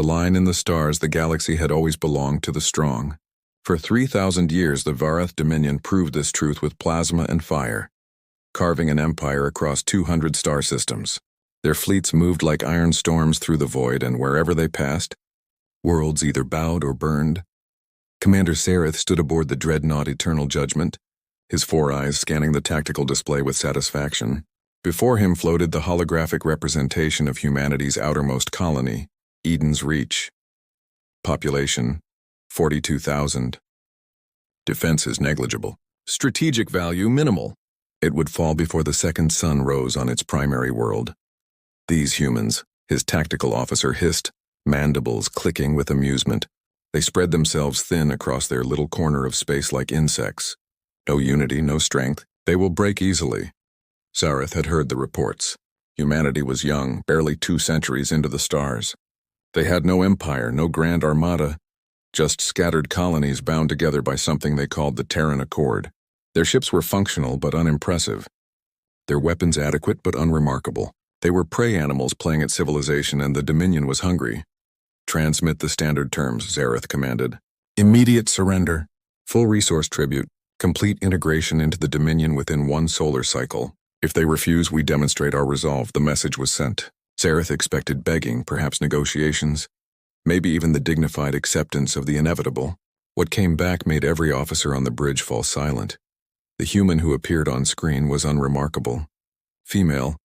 The line in the stars, the galaxy had always belonged to the strong. For 3,000 years, the Varath Dominion proved this truth with plasma and fire, carving an empire across 200 star systems. Their fleets moved like iron storms through the void, and wherever they passed, worlds either bowed or burned. Commander Sareth stood aboard the dreadnought Eternal Judgment, his four eyes scanning the tactical display with satisfaction. Before him floated the holographic representation of humanity's outermost colony, Eden's Reach. Population, 42,000. Defenses negligible. Strategic value minimal. It would fall before the second sun rose on its primary world. These humans, his tactical officer hissed, mandibles clicking with amusement. They spread themselves thin across their little corner of space like insects. No unity, no strength. They will break easily. Sareth had heard the reports. Humanity was young, barely 2 centuries into the stars. They had no empire, no grand armada, just scattered colonies bound together by something they called the Terran Accord. Their ships were functional but unimpressive. Their weapons adequate but unremarkable. They were prey animals playing at civilization, and the Dominion was hungry. Transmit the standard terms, Zareth commanded. Immediate surrender, full resource tribute, complete integration into the Dominion within 1 solar cycle. If they refuse, we demonstrate our resolve. The message was sent. Zareth expected begging, perhaps negotiations, maybe even the dignified acceptance of the inevitable. What came back made every officer on the bridge fall silent. The human who appeared on screen was unremarkable. Female,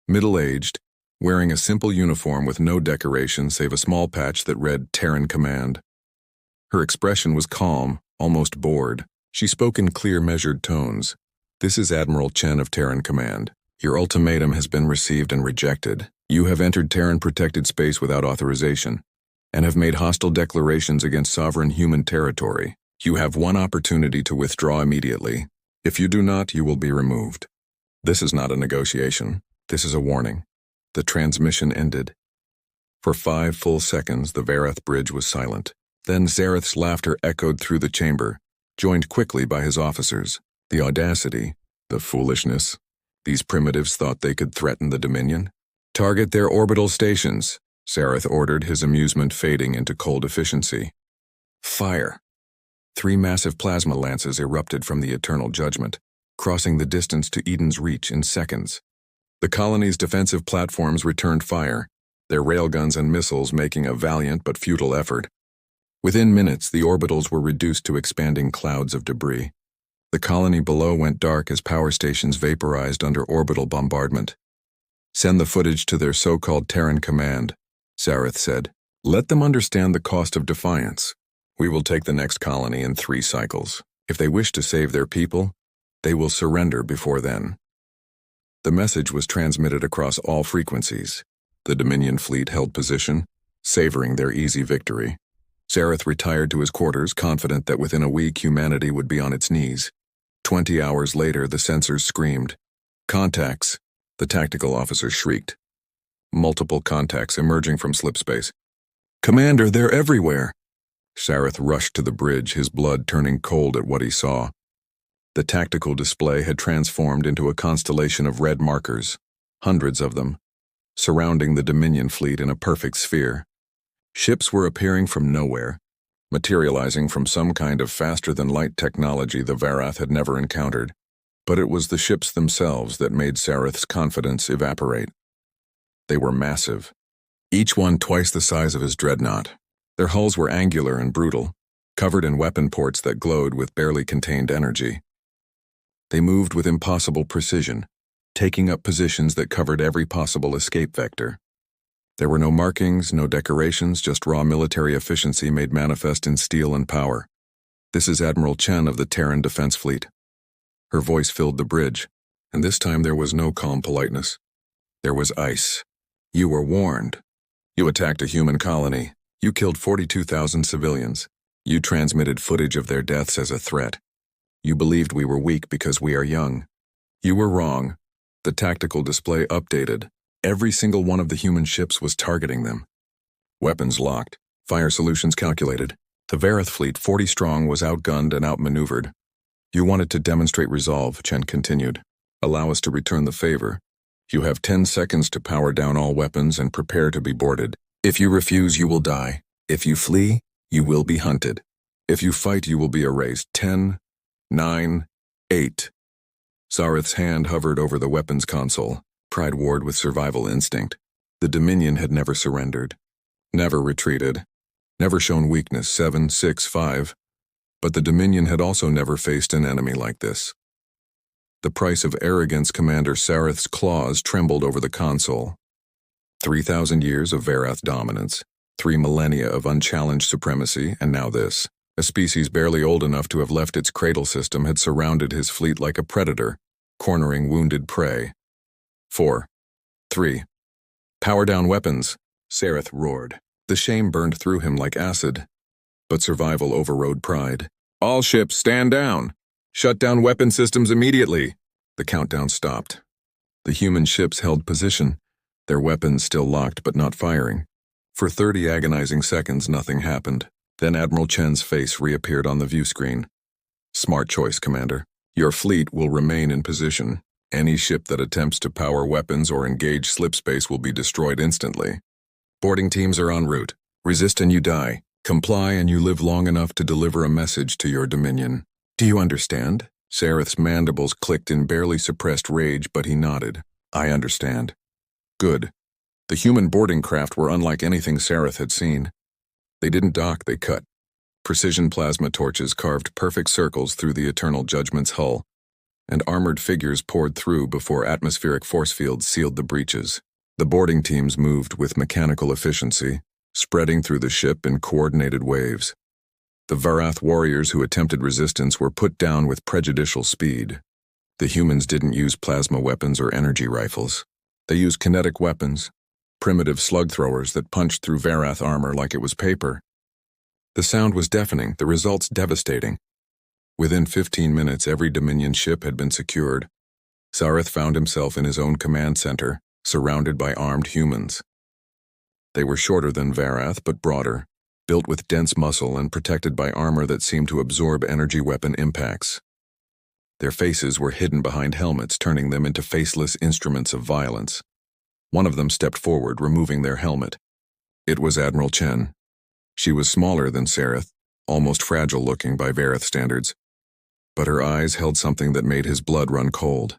middle-aged, wearing a simple uniform with no decoration save a small patch that read Terran Command. Her expression was calm, almost bored. She spoke in clear, measured tones. This is Admiral Chen of Terran Command. Your ultimatum has been received and rejected. You have entered Terran-protected space without authorization, and have made hostile declarations against sovereign human territory. You have 1 opportunity to withdraw immediately. If you do not, you will be removed. This is not a negotiation. This is a warning. The transmission ended. For 5 full seconds, the Varath bridge was silent. Then Zareth's laughter echoed through the chamber, joined quickly by his officers. The audacity, the foolishness. These primitives thought they could threaten the Dominion. Target their orbital stations, Sareth ordered, his amusement fading into cold efficiency. Fire. 3 massive plasma lances erupted from the Eternal Judgment, crossing the distance to Eden's Reach in seconds. The colony's defensive platforms returned fire, their railguns and missiles making a valiant but futile effort. Within minutes, the orbitals were reduced to expanding clouds of debris. The colony below went dark as power stations vaporized under orbital bombardment. Send the footage to their so-called Terran Command, Sareth said. Let them understand the cost of defiance. We will take the next colony in 3 cycles. If they wish to save their people, they will surrender before then. The message was transmitted across all frequencies. The Dominion fleet held position, savoring their easy victory. Sareth retired to his quarters, confident that within a week humanity would be on its knees. 20 hours later, the sensors screamed. Contacts, the tactical officer shrieked. Multiple contacts emerging from slipspace. Commander, they're everywhere. Sareth rushed to the bridge, his blood turning cold at what he saw. The tactical display had transformed into a constellation of red markers, hundreds of them, surrounding the Dominion fleet in a perfect sphere. Ships were appearing from nowhere, materializing from some kind of faster-than-light technology the Varath had never encountered. But it was the ships themselves that made Sareth's confidence evaporate. They were massive, each one twice the size of his dreadnought. Their hulls were angular and brutal, covered in weapon ports that glowed with barely contained energy. They moved with impossible precision, taking up positions that covered every possible escape vector. There were no markings, no decorations, just raw military efficiency made manifest in steel and power. This is Admiral Chen of the Terran Defense Fleet. Her voice filled the bridge, and this time there was no calm politeness. There was ice. You were warned. You attacked a human colony. You killed 42,000 civilians. You transmitted footage of their deaths as a threat. You believed we were weak because we are young. You were wrong. The tactical display updated. Every single one of the human ships was targeting them. Weapons locked. Fire solutions calculated. The Varath fleet, 40 strong, was outgunned and outmaneuvered. You wanted to demonstrate resolve, Chen continued. Allow us to return the favor. You have 10 seconds to power down all weapons and prepare to be boarded. If you refuse, you will die. If you flee, you will be hunted. If you fight, you will be erased. 10, 9, 8. Zareth's hand hovered over the weapons console, pride warred with survival instinct. The Dominion had never surrendered, never retreated, never shown weakness. 7, 6, 5. But the Dominion had also never faced an enemy like this. The price of arrogance. Commander Zareth's claws trembled over the console. 3,000 years of Varath dominance, 3 millennia of unchallenged supremacy, and now this. A species barely old enough to have left its cradle system had surrounded his fleet like a predator, cornering wounded prey. 4, 3. Power down weapons, Zareth roared. The shame burned through him like acid, but survival overrode pride. All ships, stand down! Shut down weapon systems immediately! The countdown stopped. The human ships held position, their weapons still locked but not firing. For 30 agonizing seconds, nothing happened. Then Admiral Chen's face reappeared on the view screen. Smart choice, Commander. Your fleet will remain in position. Any ship that attempts to power weapons or engage slipspace will be destroyed instantly. Boarding teams are en route. Resist and you die. Comply and you live long enough to deliver a message to your Dominion. Do you understand? Zareth's mandibles clicked in barely suppressed rage, but he nodded. I understand. Good. The human boarding craft were unlike anything Zareth had seen. They didn't dock, they cut. Precision plasma torches carved perfect circles through the Eternal Judgment's hull, and armored figures poured through before atmospheric force fields sealed the breaches. The boarding teams moved with mechanical efficiency, spreading through the ship in coordinated waves. The Varath warriors who attempted resistance were put down with prejudicial speed. The humans didn't use plasma weapons or energy rifles. They used kinetic weapons, primitive slug throwers that punched through Varath armor like it was paper. The sound was deafening, the results devastating. Within 15 minutes, every Dominion ship had been secured. Zareth found himself in his own command center, surrounded by armed humans. They were shorter than Varath, but broader, built with dense muscle and protected by armor that seemed to absorb energy weapon impacts. Their faces were hidden behind helmets, turning them into faceless instruments of violence. One of them stepped forward, removing their helmet. It was Admiral Chen. She was smaller than Zareth, almost fragile-looking by Varath standards, but her eyes held something that made his blood run cold.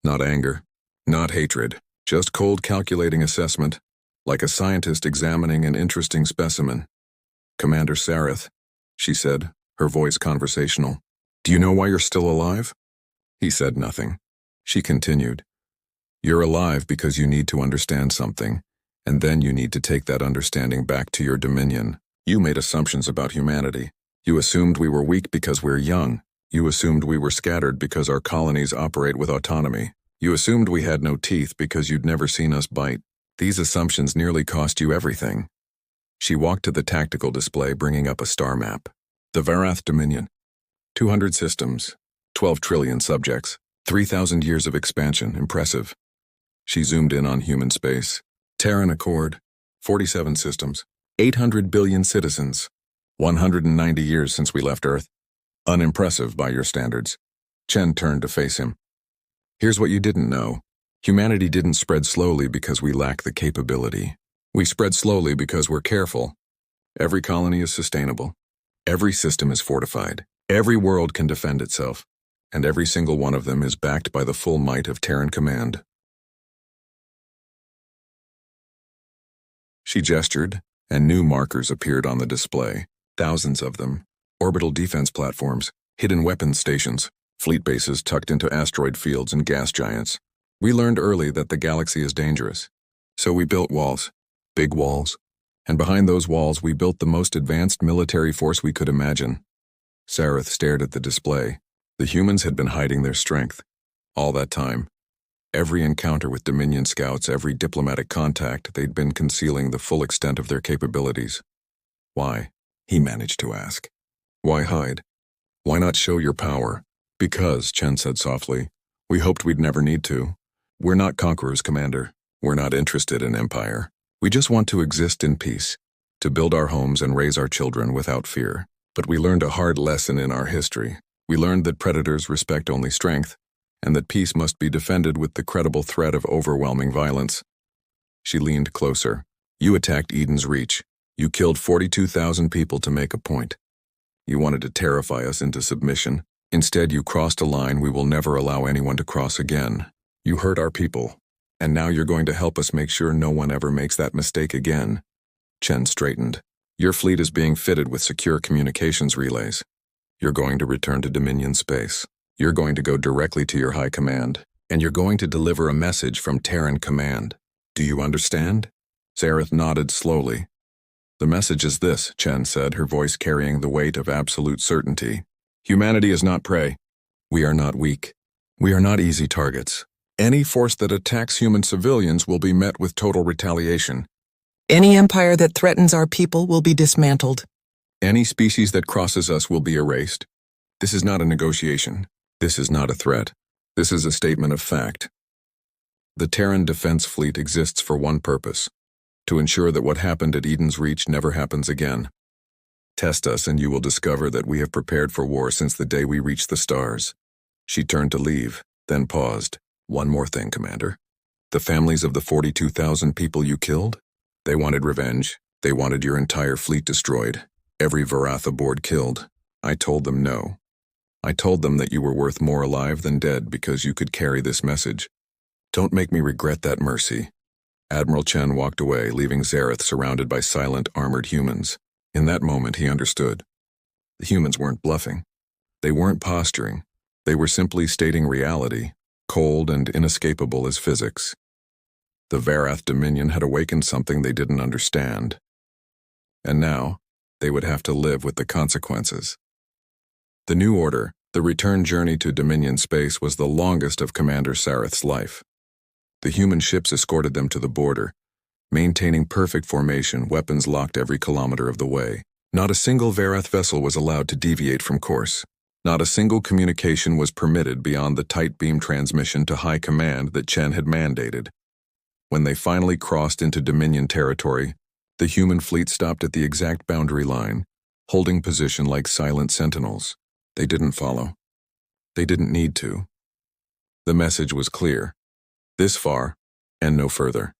Not anger, not hatred, just cold calculating assessment, like a scientist examining an interesting specimen. Commander Zareth, she said, her voice conversational. Do you know why you're still alive? He said nothing. She continued. You're alive because you need to understand something, and then you need to take that understanding back to your Dominion. You made assumptions about humanity. You assumed we were weak because we're young. You assumed we were scattered because our colonies operate with autonomy. You assumed we had no teeth because you'd never seen us bite. These assumptions nearly cost you everything. She walked to the tactical display, bringing up a star map. The Varath Dominion. 200 systems, 12 trillion subjects, 3,000 years of expansion, impressive. She zoomed in on human space. Terran Accord, 47 systems, 800 billion citizens, 190 years since we left Earth. Unimpressive by your standards. Chen turned to face him. Here's what you didn't know. Humanity didn't spread slowly because we lack the capability. We spread slowly because we're careful. Every colony is sustainable. Every system is fortified. Every world can defend itself. And every single one of them is backed by the full might of Terran command. She gestured, and new markers appeared on the display. Thousands of them. Orbital defense platforms, hidden weapons stations, fleet bases tucked into asteroid fields and gas giants. We learned early that the galaxy is dangerous. So we built walls. Big walls. And behind those walls we built the most advanced military force we could imagine. Zareth stared at the display. The humans had been hiding their strength. All that time. Every encounter with Dominion scouts, every diplomatic contact, they'd been concealing the full extent of their capabilities. Why? He managed to ask. Why hide? Why not show your power? Because, Chen said softly, we hoped we'd never need to. We're not conquerors, Commander. We're not interested in empire. We just want to exist in peace, to build our homes and raise our children without fear. But we learned a hard lesson in our history. We learned that predators respect only strength, and that peace must be defended with the credible threat of overwhelming violence. She leaned closer, You attacked Eden's Reach. You killed 42,000 people to make a point. You wanted to terrify us into submission. Instead, you crossed a line we will never allow anyone to cross again. You hurt our people. And now you're going to help us make sure no one ever makes that mistake again. Chen straightened. Your fleet is being fitted with secure communications relays. You're going to return to Dominion space. You're going to go directly to your high command. And you're going to deliver a message from Terran command. Do you understand? Zareth nodded slowly. The message is this, Chen said, her voice carrying the weight of absolute certainty. Humanity is not prey. We are not weak. We are not easy targets. Any force that attacks human civilians will be met with total retaliation. Any empire that threatens our people will be dismantled. Any species that crosses us will be erased. This is not a negotiation. This is not a threat. This is a statement of fact. The Terran Defense Fleet exists for one purpose: to ensure that what happened at Eden's Reach never happens again. Test us and you will discover that we have prepared for war since the day we reached the stars. She turned to leave, then paused. One more thing, Commander. The families of the 42,000 people you killed? They wanted revenge. They wanted your entire fleet destroyed. Every Varath aboard killed. I told them no. I told them that you were worth more alive than dead because you could carry this message. Don't make me regret that, Mercy. Admiral Chen walked away, leaving Zareth surrounded by silent, armored humans. In that moment, he understood. The humans weren't bluffing. They weren't posturing. They were simply stating reality, cold and inescapable as physics. The Varath Dominion had awakened something they didn't understand. And now, they would have to live with the consequences. The new order, the return journey to Dominion space, was the longest of Commander Sareth's life. The human ships escorted them to the border, maintaining perfect formation, weapons locked every kilometer of the way. Not a single Varath vessel was allowed to deviate from course. Not a single communication was permitted beyond the tight beam transmission to high command that Chen had mandated. When they finally crossed into Dominion territory, the human fleet stopped at the exact boundary line, holding position like silent sentinels. They didn't follow. They didn't need to. The message was clear. This far, and no further.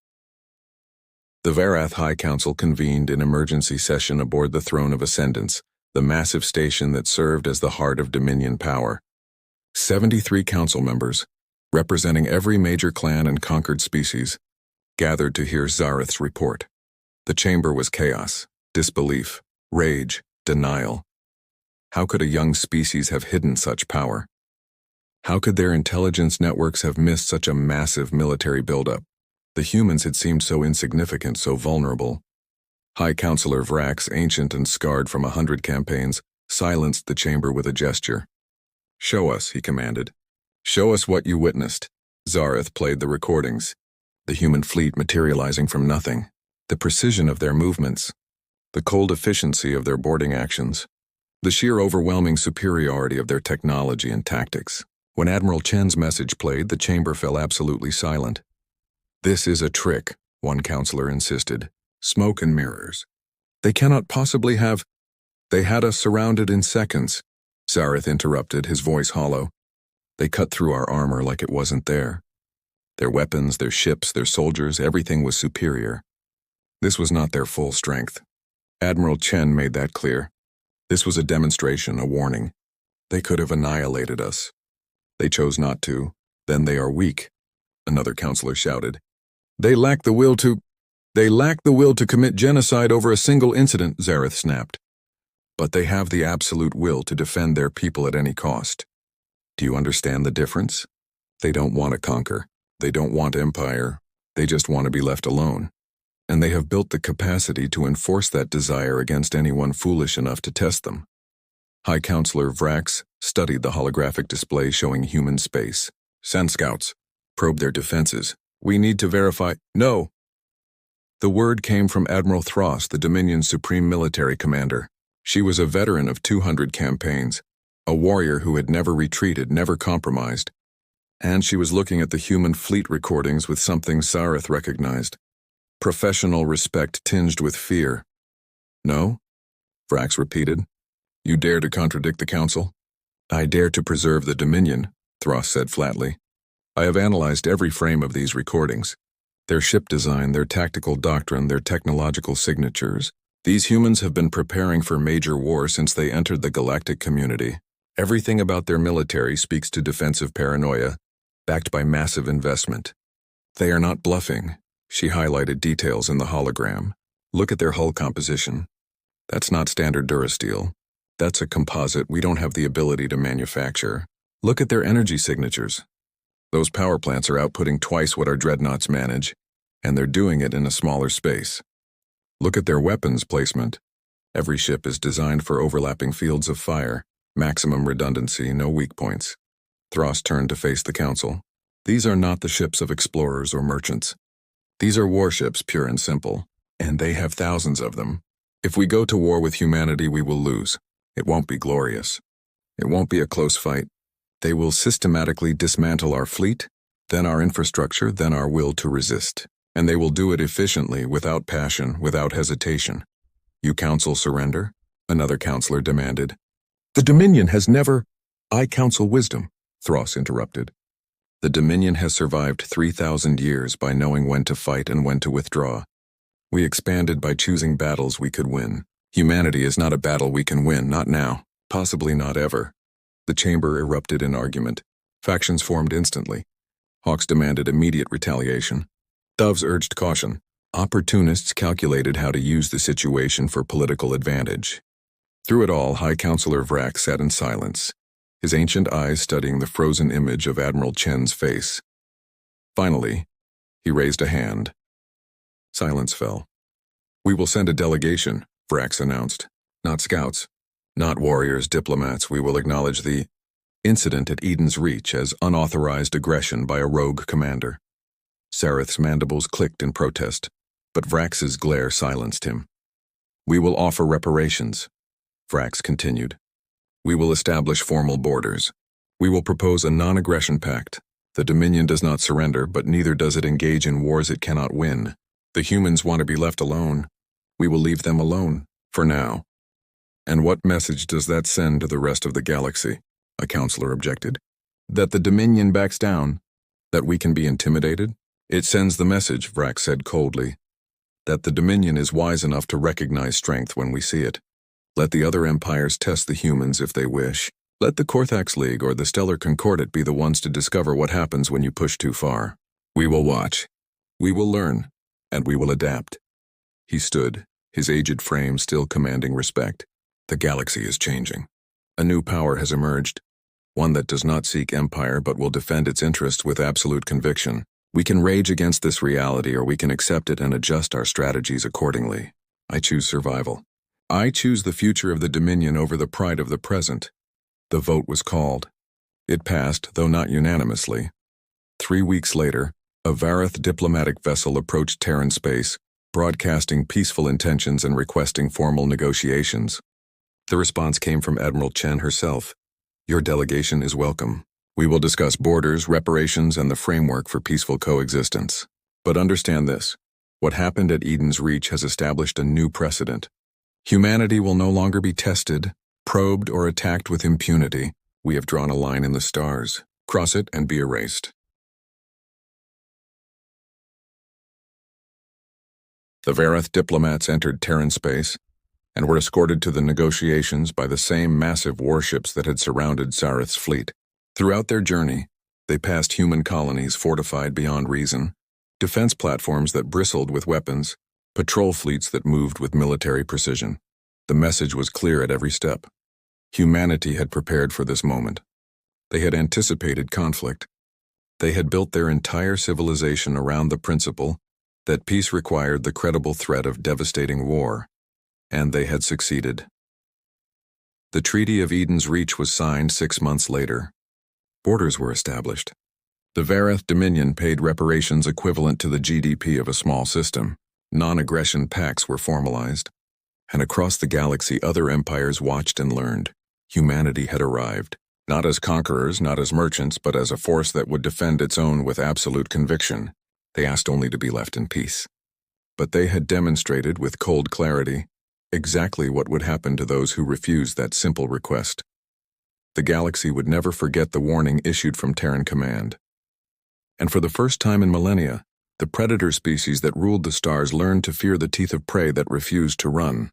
The Varath High Council convened in emergency session aboard the Throne of Ascendance, the massive station that served as the heart of Dominion power. 73 council members, representing every major clan and conquered species, gathered to hear Zareth's report. The chamber was chaos, disbelief, rage, denial. How could a young species have hidden such power? How could their intelligence networks have missed such a massive military buildup? The humans had seemed so insignificant, so vulnerable. High Counselor Vrax, ancient and scarred from 100 campaigns, silenced the chamber with a gesture. "Show us," he commanded. "Show us what you witnessed." Zareth played the recordings. The human fleet materializing from nothing. The precision of their movements. The cold efficiency of their boarding actions. The sheer overwhelming superiority of their technology and tactics. When Admiral Chen's message played, the chamber fell absolutely silent. "This is a trick," one counselor insisted. "Smoke and mirrors. They cannot possibly have—" "They had us surrounded in seconds," Zareth interrupted, his voice hollow. "They cut through our armor like it wasn't there. Their weapons, their ships, their soldiers, everything was superior. This was not their full strength. Admiral Chen made that clear. This was a demonstration, a warning. They could have annihilated us. They chose not to. Then they are weak," another counselor shouted. They lack the will to commit genocide over a single incident," Zareth snapped. "But they have the absolute will to defend their people at any cost. Do you understand the difference? They don't want to conquer. They don't want empire. They just want to be left alone. And they have built the capacity to enforce that desire against anyone foolish enough to test them." High Counselor Vrax studied the holographic display showing human space. "Send scouts. Probe their defenses. We need to verify—" "No!" The word came from Admiral Thross, the Dominion's supreme military commander. She was a veteran of 200 campaigns, a warrior who had never retreated, never compromised. And she was looking at the human fleet recordings with something Zareth recognized. Professional respect tinged with fear. "No?" Vrax repeated. "You dare to contradict the Council?" "I dare to preserve the Dominion," Thross said flatly. "I have analyzed every frame of these recordings. Their ship design, their tactical doctrine, their technological signatures. These humans have been preparing for major war since they entered the galactic community. Everything about their military speaks to defensive paranoia, backed by massive investment. They are not bluffing. She highlighted details in the hologram. Look at their hull composition. That's not standard Durasteel. That's a composite we don't have the ability to manufacture. Look at their energy signatures. Those power plants are outputting twice what our dreadnoughts manage, and they're doing it in a smaller space. Look at their weapons placement. Every ship is designed for overlapping fields of fire, maximum redundancy, no weak points. Thros turned to face the council. These are not the ships of explorers or merchants. These are warships, pure and simple, and they have thousands of them. If we go to war with humanity, we will lose. It won't be glorious. It won't be a close fight. They will systematically dismantle our fleet, then our infrastructure, then our will to resist. And they will do it efficiently, without passion, without hesitation. You counsel surrender? Another counselor demanded. The Dominion has never... I counsel wisdom, Thros interrupted. The Dominion has survived 3,000 years by knowing when to fight and when to withdraw. We expanded by choosing battles we could win. Humanity is not a battle we can win, not now, possibly not ever. The chamber erupted in argument. Factions formed instantly. Hawks demanded immediate retaliation. Doves urged caution. Opportunists calculated how to use the situation for political advantage. Through it all, High Counselor Vrax sat in silence, his ancient eyes studying the frozen image of Admiral Chen's face. Finally, he raised a hand. Silence fell. We will send a delegation, Vrax announced. Not scouts, not warriors, diplomats. We will acknowledge the incident at Eden's Reach as unauthorized aggression by a rogue commander. Sareth's mandibles clicked in protest, but Vrax's glare silenced him. We will offer reparations, Vrax continued. We will establish formal borders. We will propose a non-aggression pact. The Dominion does not surrender, but neither does it engage in wars it cannot win. The humans want to be left alone. We will leave them alone, for now. And what message does that send to the rest of the galaxy? A counselor objected. That the Dominion backs down? That we can be intimidated? It sends the message, Vrax said coldly, that the Dominion is wise enough to recognize strength when we see it. Let the other empires test the humans if they wish. Let the Korthax League or the Stellar Concordat be the ones to discover what happens when you push too far. We will watch. We will learn. And we will adapt. He stood, his aged frame still commanding respect. The galaxy is changing. A new power has emerged, one that does not seek empire but will defend its interests with absolute conviction. We can rage against this reality, or we can accept it and adjust our strategies accordingly. I choose survival. I choose the future of the Dominion over the pride of the present. The vote was called. It passed, though not unanimously. 3 weeks later, a Varath diplomatic vessel approached Terran space, broadcasting peaceful intentions and requesting formal negotiations. The response came from Admiral Chen herself. Your delegation is welcome. We will discuss borders, reparations, and the framework for peaceful coexistence. But understand this. What happened at Eden's Reach has established a new precedent. Humanity will no longer be tested, probed, or attacked with impunity. We have drawn a line in the stars. Cross it and be erased. The Varath diplomats entered Terran space and were escorted to the negotiations by the same massive warships that had surrounded Sareth's fleet. Throughout their journey, they passed human colonies fortified beyond reason, defense platforms that bristled with weapons, patrol fleets that moved with military precision. The message was clear at every step. Humanity had prepared for this moment. They had anticipated conflict. They had built their entire civilization around the principle that peace required the credible threat of devastating war, and they had succeeded. The Treaty of Eden's Reach was signed 6 months later. Borders were established. The Varath Dominion paid reparations equivalent to the GDP of a small system. Non-aggression pacts were formalized. And across the galaxy, other empires watched and learned. Humanity had arrived, not as conquerors, not as merchants, but as a force that would defend its own with absolute conviction. They asked only to be left in peace. But they had demonstrated with cold clarity exactly what would happen to those who refused that simple request. The galaxy would never forget the warning issued from Terran Command. And for the first time in millennia, The predator species that ruled the stars learned to fear the teeth of prey that refused to run.